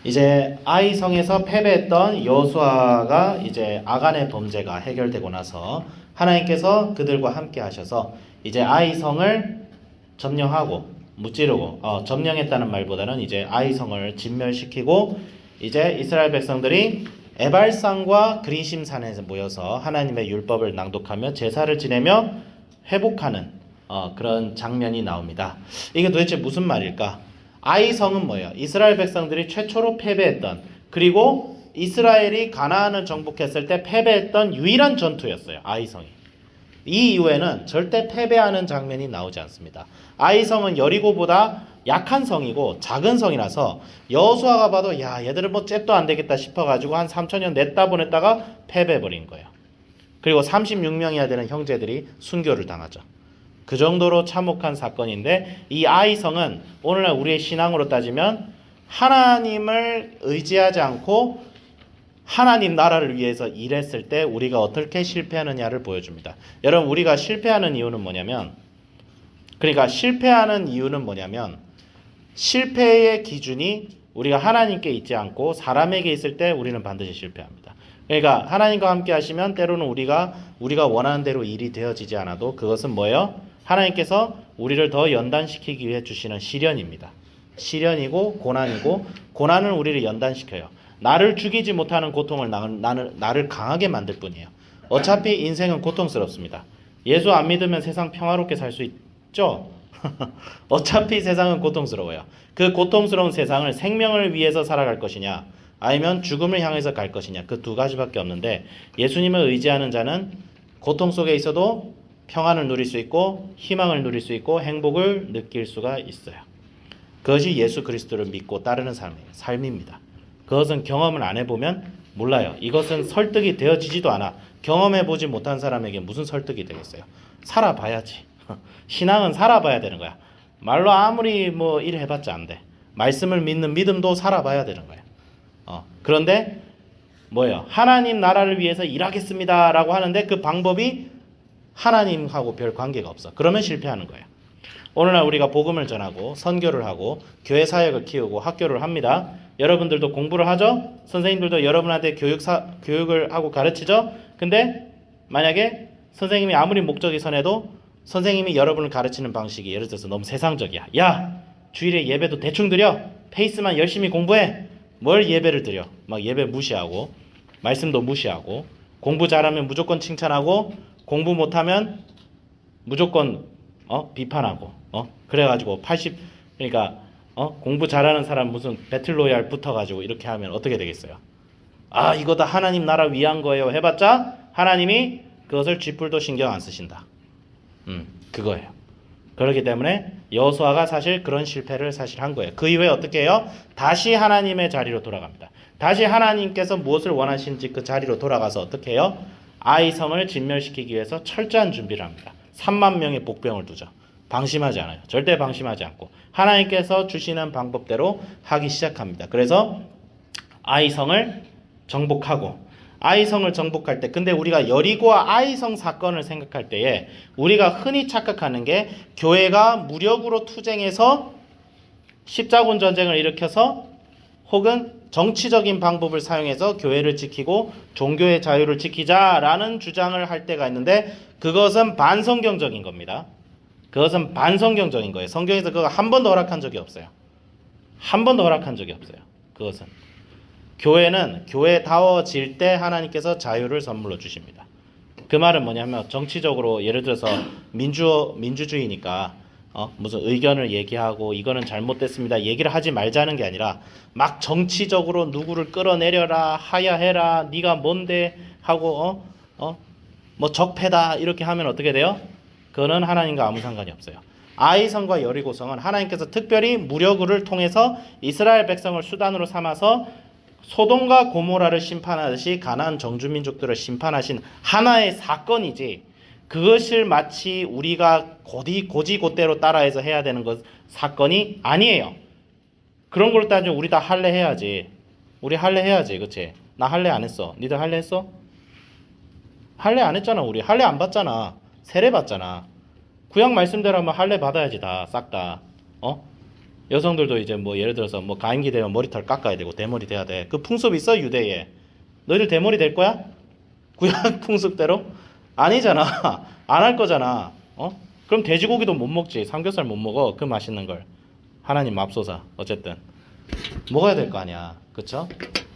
이제 아이성에서 패배했던 여호수아가 이제 아간의 범죄가 해결되고 나서 하나님께서 그들과 함께 하셔서 이제 아이성을 점령하고 무찌르고 점령했다는 말보다는 이제 아이성을 진멸시키고 이제 이스라엘 백성들이 에발산과 그리심산에서 모여서 하나님의 율법을 낭독하며 제사를 지내며 회복하는 그런 장면이 나옵니다. 이게 도대체 무슨 말일까? 아이성은 뭐예요? 이스라엘 백성들이 최초로 패배했던, 그리고 이스라엘이 가나안을 정복했을 때 패배했던 유일한 전투였어요. 아이성이. 이 이후에는 절대 패배하는 장면이 나오지 않습니다. 아이성은 여리고보다 약한 성이고 작은 성이라서 여호수아가 봐도 야 얘들은 뭐 잽도 안 되겠다 싶어가지고 한 3,000년 냈다 보냈다가 패배해버린 거예요. 그리고 36명이야 되는 형제들이 순교를 당하죠. 그 정도로 참혹한 사건인데, 이 아이성은 오늘날 우리의 신앙으로 따지면 하나님을 의지하지 않고 하나님 나라를 위해서 일했을 때 우리가 어떻게 실패하느냐를 보여줍니다. 여러분, 우리가 실패하는 이유는 뭐냐면, 실패의 기준이 우리가 하나님께 있지 않고 사람에게 있을 때 우리는 반드시 실패합니다. 그러니까 하나님과 함께 하시면 때로는 우리가 원하는 대로 일이 되어지지 않아도 그것은 뭐예요? 하나님께서 우리를 더 연단시키기 위해 주시는 시련입니다. 시련이고 고난이고, 고난은 우리를 연단시켜요. 나를 죽이지 못하는 고통을 나를 강하게 만들 뿐이에요. 어차피 인생은 고통스럽습니다. 예수 안 믿으면 세상 평화롭게 살 수 있죠? 어차피 세상은 고통스러워요. 그 고통스러운 세상을 생명을 위해서 살아갈 것이냐, 아니면 죽음을 향해서 갈 것이냐, 그 두 가지밖에 없는데, 예수님을 의지하는 자는 고통 속에 있어도 평안을 누릴 수 있고 희망을 누릴 수 있고 행복을 느낄 수가 있어요. 그것이 예수 그리스도를 믿고 따르는 삶입니다. 그것은 경험을 안 해보면 몰라요. 이것은 설득이 되어지지도 않아. 경험해보지 못한 사람에게 무슨 설득이 되겠어요? 살아봐야지. 신앙은 살아봐야 되는 거야. 말로 아무리 뭐 일해봤자 안 돼. 말씀을 믿는 믿음도 살아봐야 되는 거야. 그런데 뭐예요? 하나님 나라를 위해서 일하겠습니다 라고 하는데 그 방법이 하나님하고 별 관계가 없어. 그러면 실패하는 거예요. 오늘날 우리가 복음을 전하고 선교를 하고 교회 사역을 키우고 학교를 합니다. 여러분들도 공부를 하죠? 선생님들도 여러분한테 교육을 하고 가르치죠? 근데 만약에 선생님이 아무리 목적이 선해도 선생님이 여러분을 가르치는 방식이 예를 들어서 너무 세상적이야. 야, 주일에 예배도 대충 드려. 페이스만 열심히 공부해. 뭘 예배를 드려. 막 예배 무시하고 말씀도 무시하고, 공부 잘하면 무조건 칭찬하고 공부 못하면 무조건 비판하고 그래가지고 그러니까 공부 잘하는 사람 무슨 배틀로얄 붙어가지고 이렇게 하면 어떻게 되겠어요? 아, 이거 다 하나님 나라 위한 거예요 해봤자 하나님이 그것을 쥐뿔도 신경 안 쓰신다. 그거예요. 그렇기 때문에 여호수아가 사실 그런 실패를 사실 한 거예요. 그 이후에 어떻게 해요? 다시 하나님의 자리로 돌아갑니다. 다시 하나님께서 무엇을 원하시는지 그 자리로 돌아가서 어떻게 해요? 아이성을 진멸시키기 위해서 철저한 준비를 합니다. 3만 명의 복병을 두죠. 방심하지 않아요. 절대 방심하지 않고 하나님께서 주시는 방법대로 하기 시작합니다. 그래서 아이성을 정복하고, 아이성을 정복할 때, 근데 우리가 여리고와 아이성 사건을 생각할 때에 우리가 흔히 착각하는 게, 교회가 무력으로 투쟁해서 십자군 전쟁을 일으켜서 혹은 정치적인 방법을 사용해서 교회를 지키고 종교의 자유를 지키자라는 주장을 할 때가 있는데, 그것은 반성경적인 겁니다. 그것은 반성경적인 거예요. 성경에서 그거 한 번도 허락한 적이 없어요. 한 번도 허락한 적이 없어요. 그것은 교회는 교회다워질 때 하나님께서 자유를 선물로 주십니다. 그 말은 뭐냐면, 정치적으로 예를 들어서 민주주의니까 무슨 의견을 얘기하고 이거는 잘못됐습니다 얘기를 하지 말자는 게 아니라, 막 정치적으로 누구를 끌어내려라, 하야해라, 네가 뭔데 하고 뭐 적폐다 이렇게 하면 어떻게 돼요? 그거는 하나님과 아무 상관이 없어요. 아이성과 여리고성은 하나님께서 특별히 무력을 통해서 이스라엘 백성을 수단으로 삼아서 소돔과 고모라를 심판하듯이 가나안 정주민족들을 심판하신 하나의 사건이지, 그것을 마치 우리가 고지고대로 따라해서 해야 되는 사건이 아니에요. 그런 걸로 따지면 우리 다 할례 해야지. 우리 할례 해야지, 그치? 나 할례 안 했어. 니들 할례 했어? 할례 안 했잖아. 우리 할례 안 받잖아. 세례 받잖아. 구약 말씀대로 하면 할례 받아야지, 다 싹 다. 여성들도 이제 뭐 예를 들어서 뭐 가임기 되면 머리털 깎아야 되고 대머리 돼야 돼. 그 풍습 있어 유대에. 너희들 대머리 될 거야? 구약 풍습대로? 아니잖아. 안 할 거잖아. 그럼 돼지고기도 못 먹지. 삼겹살 못 먹어. 그 맛있는 걸. 하나님 맙소사. 어쨌든 먹어야 될 거 아니야. 그쵸?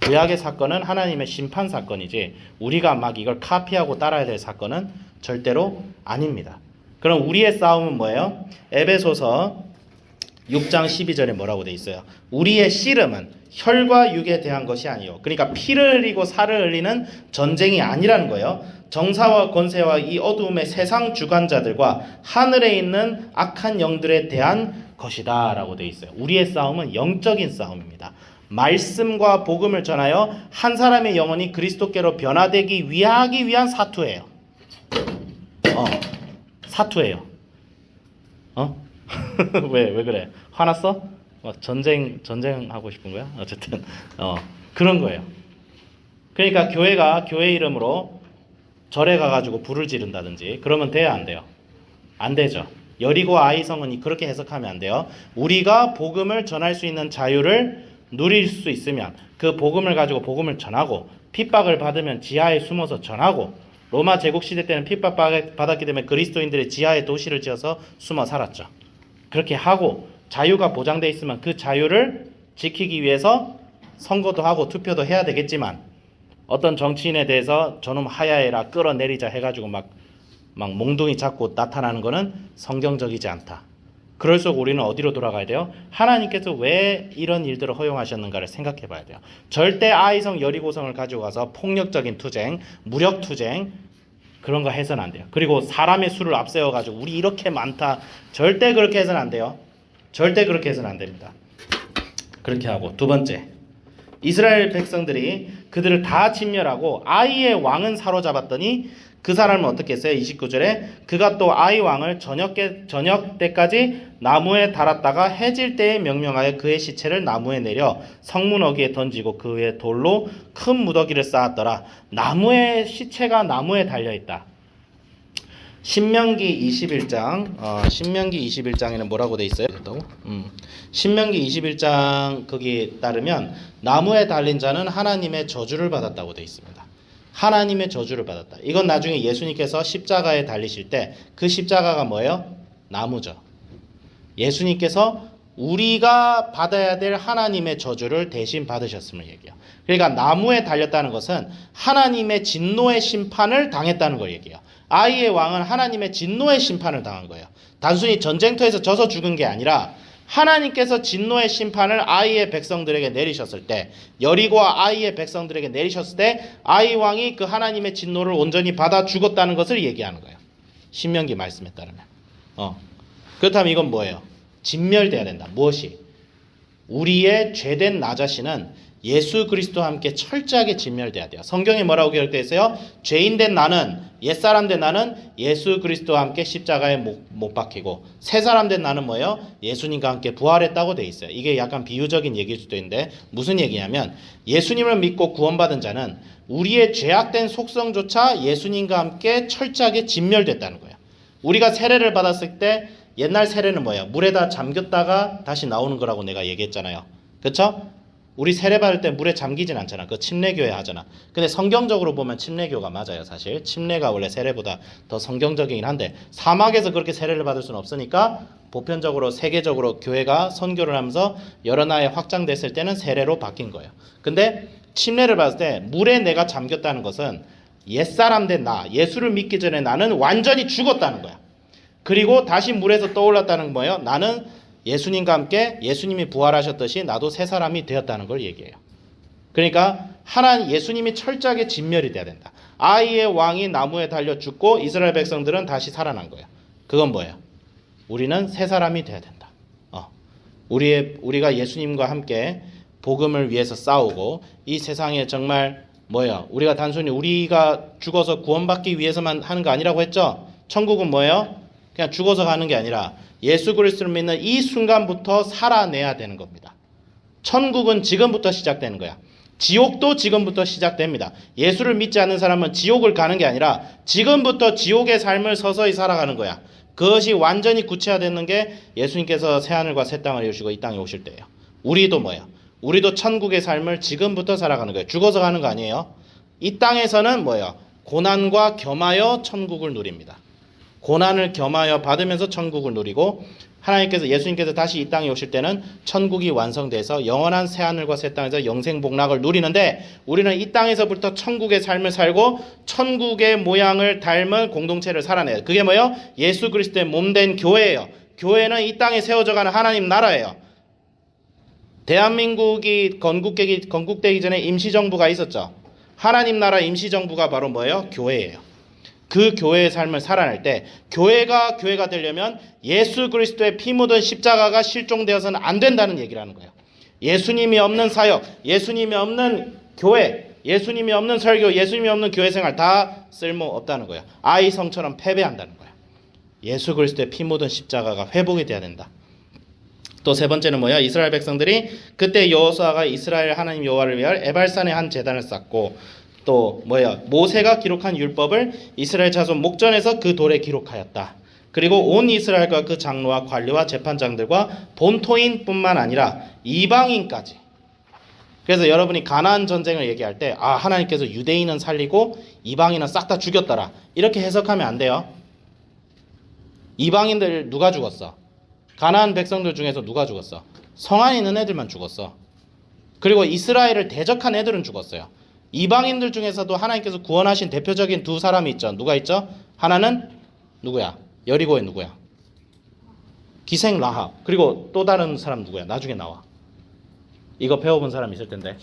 구약의 사건은 하나님의 심판 사건이지 우리가 막 이걸 카피하고 따라야 될 사건은 절대로 아닙니다. 그럼 우리의 싸움은 뭐예요? 에베소서 6장 12절에 뭐라고 돼 있어요? 우리의 씨름은 혈과 육에 대한 것이 아니요. 그러니까 피를 흘리고 살을 흘리는 전쟁이 아니라는 거예요. 정사와 권세와 이 어두움의 세상 주관자들과 하늘에 있는 악한 영들에 대한 것이다 라고 돼 있어요. 우리의 싸움은 영적인 싸움입니다. 말씀과 복음을 전하여 한 사람의 영혼이 그리스도께로 변화되기 위한 사투예요. 사투예요. 왜 그래? 화났어? 막 전쟁하고 싶은 거야? 어쨌든 그런 거예요. 그러니까 교회가 교회 이름으로 절에 가가지고 불을 지른다든지 그러면 돼야 안 돼요? 안 되죠. 여리고 아이성은 그렇게 해석하면 안 돼요. 우리가 복음을 전할 수 있는 자유를 누릴 수 있으면 그 복음을 가지고 복음을 전하고 핍박을 받으면 지하에 숨어서 전하고 로마 제국 시대 때는 핍박받았기 때문에 그리스도인들의 지하에 도시를 지어서 숨어 살았죠. 그렇게 하고 자유가 보장되어 있으면 그 자유를 지키기 위해서 선거도 하고 투표도 해야 되겠지만 어떤 정치인에 대해서 저놈 하야해라 끌어내리자 해가지고 막 몽둥이 잡고 나타나는 것은 성경적이지 않다. 그럴수록 우리는 어디로 돌아가야 돼요? 하나님께서 왜 이런 일들을 허용하셨는가를 생각해 봐야 돼요. 절대 아이성 여리고성을 가지고 가서 폭력적인 투쟁, 무력 투쟁 그런 거 해서는 안 돼요. 그리고 사람의 수를 앞세워 가지고 우리 이렇게 많다. 절대 그렇게 해서는 안 돼요. 절대 그렇게 해서는 안 됩니다. 그렇게 하고 두 번째, 이스라엘 백성들이 그들을 다 진멸하고 아이의 왕은 사로잡았더니 그 사람은 어떻게 했어요? 29절에 그가 또 아이 왕을 저녁 때까지 나무에 달았다가 해질 때에 명령하여 그의 시체를 나무에 내려 성문 어귀에 던지고 그 위에 돌로 큰 무더기를 쌓았더라. 나무의 시체가 나무에 달려있다. 신명기 21장에는 뭐라고 돼 있어요? 신명기 21장 거기에 따르면 나무에 달린 자는 하나님의 저주를 받았다고 돼 있습니다. 하나님의 저주를 받았다. 이건 나중에 예수님께서 십자가에 달리실 때 그 십자가가 뭐예요? 나무죠. 예수님께서 우리가 받아야 될 하나님의 저주를 대신 받으셨음을 얘기해요. 그러니까 나무에 달렸다는 것은 하나님의 진노의 심판을 당했다는 걸 얘기해요. 아이의 왕은 하나님의 진노의 심판을 당한 거예요. 단순히 전쟁터에서 져서 죽은 게 아니라 하나님께서 진노의 심판을 아이의 백성들에게 내리셨을 때, 여리고와 아이의 백성들에게 내리셨을 때 아이 왕이 그 하나님의 진노를 온전히 받아 죽었다는 것을 얘기하는 거예요. 신명기 말씀에 따르면. 그렇다면 이건 뭐예요? 진멸돼야 된다. 무엇이? 우리의 죄된 나 자신은 예수 그리스도와 함께 철저하게 진멸돼야 돼요. 성경에 뭐라고 기록되어 있어요? 죄인된 나는, 옛사람 된 나는 예수 그리스도와 함께 십자가에 못 박히고 새 사람 된 나는 뭐예요? 예수님과 함께 부활했다고 되어 있어요. 이게 약간 비유적인 얘기일 수도 있는데 무슨 얘기냐면 예수님을 믿고 구원받은 자는 우리의 죄악된 속성조차 예수님과 함께 철저하게 진멸됐다는 거예요. 우리가 세례를 받았을 때 옛날 세례는 뭐예요? 물에다 잠겼다가 다시 나오는 거라고 내가 얘기했잖아요. 그렇죠? 우리 세례 받을 때 물에 잠기진 않잖아. 그거 침례교회 하잖아. 근데 성경적으로 보면 침례교가 맞아요. 사실 침례가 원래 세례보다 더 성경적이긴 한데 사막에서 그렇게 세례를 받을 수는 없으니까 보편적으로 세계적으로 교회가 선교를 하면서 여러 나라에 확장됐을 때는 세례로 바뀐 거예요. 근데 침례를 받을 때 물에 내가 잠겼다는 것은 옛사람 된 나, 예수를 믿기 전에 나는 완전히 죽었다는 거야. 그리고 다시 물에서 떠올랐다는 건 뭐예요? 나는 예수님과 함께 예수님이 부활하셨듯이 나도 새 사람이 되었다는 걸 얘기해요. 그러니까 예수님이 철저하게 진멸이 돼야 된다. 아이의 왕이 나무에 달려 죽고 이스라엘 백성들은 다시 살아난 거예요. 그건 뭐예요? 우리는 새 사람이 돼야 된다. 우리가 예수님과 함께 복음을 위해서 싸우고 이 세상에 정말 뭐예요? 우리가 단순히 우리가 죽어서 구원받기 위해서만 하는 거 아니라고 했죠? 천국은 뭐예요? 그냥 죽어서 가는 게 아니라 예수 그리스도를 믿는 이 순간부터 살아내야 되는 겁니다. 천국은 지금부터 시작되는 거야. 지옥도 지금부터 시작됩니다. 예수를 믿지 않는 사람은 지옥을 가는 게 아니라 지금부터 지옥의 삶을 서서히 살아가는 거야. 그것이 완전히 구체화되는 게 예수님께서 새하늘과 새 땅을 이루시고 이 땅에 오실 때예요. 우리도 뭐예요? 우리도 천국의 삶을 지금부터 살아가는 거예요. 죽어서 가는 거 아니에요. 이 땅에서는 뭐예요? 고난과 겸하여 천국을 누립니다. 고난을 겸하여 받으면서 천국을 누리고 하나님께서 예수님께서 다시 이 땅에 오실 때는 천국이 완성돼서 영원한 새하늘과 새 땅에서 영생복락을 누리는데 우리는 이 땅에서부터 천국의 삶을 살고 천국의 모양을 닮은 공동체를 살아내요. 그게 뭐예요? 예수 그리스도의 몸된 교회예요. 교회는 이 땅에 세워져가는 하나님 나라예요. 대한민국이 건국되기 전에 임시정부가 있었죠. 하나님 나라 임시정부가 바로 뭐예요? 교회예요. 그 교회의 삶을 살아낼 때 교회가 되려면 예수 그리스도의 피 묻은 십자가가 실종되어서는 안 된다는 얘기를 하는 거예요. 예수님이 없는 사역, 예수님이 없는 교회, 예수님이 없는 설교, 예수님이 없는 교회 생활 다 쓸모없다는 거예요. 아이성처럼 패배한다는 거예요. 예수 그리스도의 피 묻은 십자가가 회복이 돼야 된다. 또 세 번째는 뭐야? 이스라엘 백성들이 그때 여호수아가 이스라엘 하나님 여호와를 위하여 에발산에 한 제단을 쌓고 또 뭐야? 모세가 기록한 율법을 이스라엘 자손 목전에서 그 돌에 기록하였다. 그리고 온 이스라엘과 그 장로와 관리와 재판장들과 본토인뿐만 아니라 이방인까지. 그래서 여러분이 가나안 전쟁을 얘기할 때 하나님께서 유대인은 살리고 이방인은 싹 다 죽였더라. 이렇게 해석하면 안 돼요. 이방인들 누가 죽었어? 가나안 백성들 중에서 누가 죽었어? 성 안에 있는 애들만 죽었어. 그리고 이스라엘을 대적한 애들은 죽었어요. 이방인들 중에서도 하나님께서 구원하신 대표적인 두 사람이 있죠. 누가 있죠? 하나는 누구야? 여리고의 누구야? 기생 라합. 그리고 또 다른 사람 누구야? 나중에 나와. 이거 배워본 사람 있을 텐데.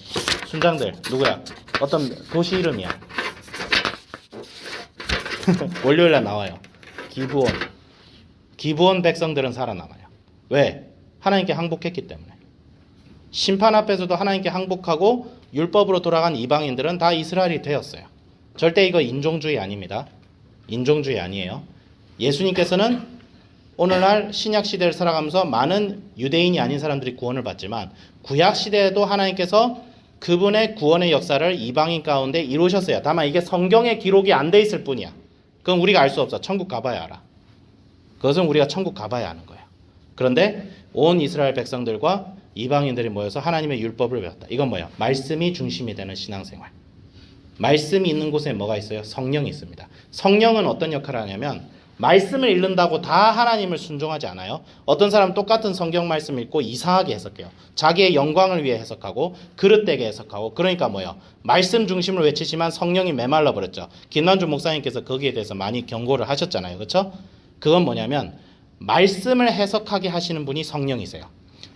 순장들 누구야? 어떤 도시 이름이야. 월요일날 나와요. 기브온 백성들은 살아남아요. 왜? 하나님께 항복했기 때문에. 심판 앞에서도 하나님께 항복하고 율법으로 돌아간 이방인들은 다 이스라엘이 되었어요. 절대 이거 인종주의 아닙니다. 인종주의 아니에요. 예수님께서는 오늘날 신약 시대를 살아가면서 많은 유대인이 아닌 사람들이 구원을 받지만 구약 시대에도 하나님께서 그분의 구원의 역사를 이방인 가운데 이루셨어요. 다만 이게 성경에 기록이 안 돼 있을 뿐이야. 그건 우리가 알 수 없어. 천국 가봐야 알아. 그것은 우리가 천국 가봐야 아는 거예요. 그런데 온 이스라엘 백성들과 이방인들이 모여서 하나님의 율법을 배웠다. 이건 뭐야? 말씀이 중심이 되는 신앙생활. 말씀이 있는 곳에 뭐가 있어요? 성령이 있습니다. 성령은 어떤 역할을 하냐면 말씀을 읽는다고 다 하나님을 순종하지 않아요. 어떤 사람 똑같은 성경 말씀 읽고 이상하게 해석해요. 자기의 영광을 위해 해석하고 그릇되게 해석하고. 그러니까 뭐예요? 말씀 중심으로 외치지만 성령이 메말라 버렸죠. 김난주 목사님께서 거기에 대해서 많이 경고를 하셨잖아요. 그렇죠? 그건 뭐냐면 말씀을 해석하게 하시는 분이 성령이세요.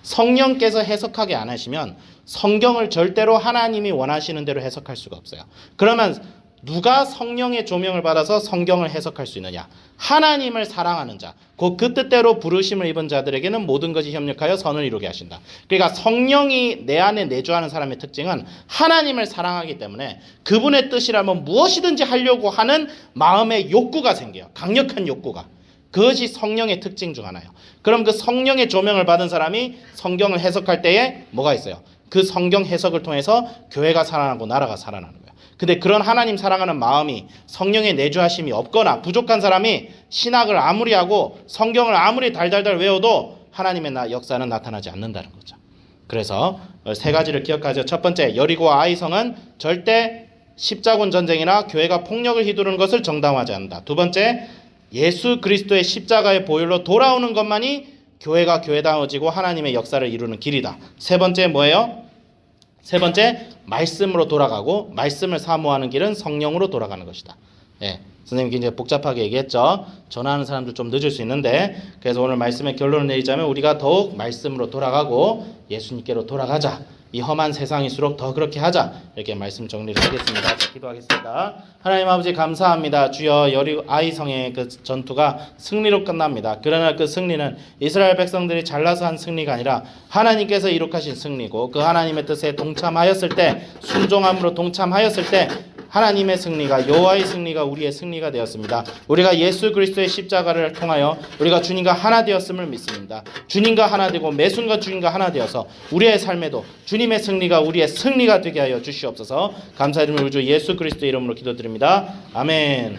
성령께서 해석하게 안 하시면 성경을 절대로 하나님이 원하시는 대로 해석할 수가 없어요. 그러면 누가 성령의 조명을 받아서 성경을 해석할 수 있느냐? 하나님을 사랑하는 자, 그 뜻대로 부르심을 입은 자들에게는 모든 것이 협력하여 선을 이루게 하신다. 그러니까 성령이 내 안에 내주하는 사람의 특징은 하나님을 사랑하기 때문에 그분의 뜻이라면 무엇이든지 하려고 하는 마음의 욕구가 생겨요. 강력한 욕구가. 그것이 성령의 특징 중 하나예요. 그럼 그 성령의 조명을 받은 사람이 성경을 해석할 때에 뭐가 있어요? 그 성경 해석을 통해서 교회가 살아나고 나라가 살아나는 거예요. 근데 그런 하나님 사랑하는 마음이 성령의 내주하심이 없거나 부족한 사람이 신학을 아무리 하고 성경을 아무리 달달달 외워도 하나님의 역사는 나타나지 않는다는 거죠. 그래서 세 가지를 기억하죠. 첫 번째, 여리고와 아이성은 절대 십자군 전쟁이나 교회가 폭력을 휘두르는 것을 정당화하지 않는다. 두 번째, 예수 그리스도의 십자가의 보혈로 돌아오는 것만이 교회가 교회다워지고 하나님의 역사를 이루는 길이다. 세 번째 뭐예요? 세 번째, 말씀으로 돌아가고 말씀을 사모하는 길은 성령으로 돌아가는 것이다. 예, 선생님이 굉장히 복잡하게 얘기했죠. 전하는 사람들 좀 늦을 수 있는데, 그래서 오늘 말씀의 결론을 내리자면 우리가 더욱 말씀으로 돌아가고 예수님께로 돌아가자. 이 험한 세상일수록 더 그렇게 하자. 이렇게 말씀 정리를 하겠습니다. 기도하겠습니다. 하나님 아버지 감사합니다. 주여 아이성의 그 전투가 승리로 끝납니다. 그러나 그 승리는 이스라엘 백성들이 잘나서 한 승리가 아니라 하나님께서 이룩하신 승리고 그 하나님의 뜻에 동참하였을 때, 순종함으로 동참하였을 때 하나님의 승리가, 여호와의 승리가 우리의 승리가 되었습니다. 우리가 예수 그리스도의 십자가를 통하여 우리가 주님과 하나 되었음을 믿습니다. 주님과 하나 되고 매 순간 주님과 하나 되어서 우리의 삶에도 주님의 승리가 우리의 승리가 되게 하여 주시옵소서. 감사드리며 우리 주 예수 그리스도의 이름으로 기도드립니다. 아멘.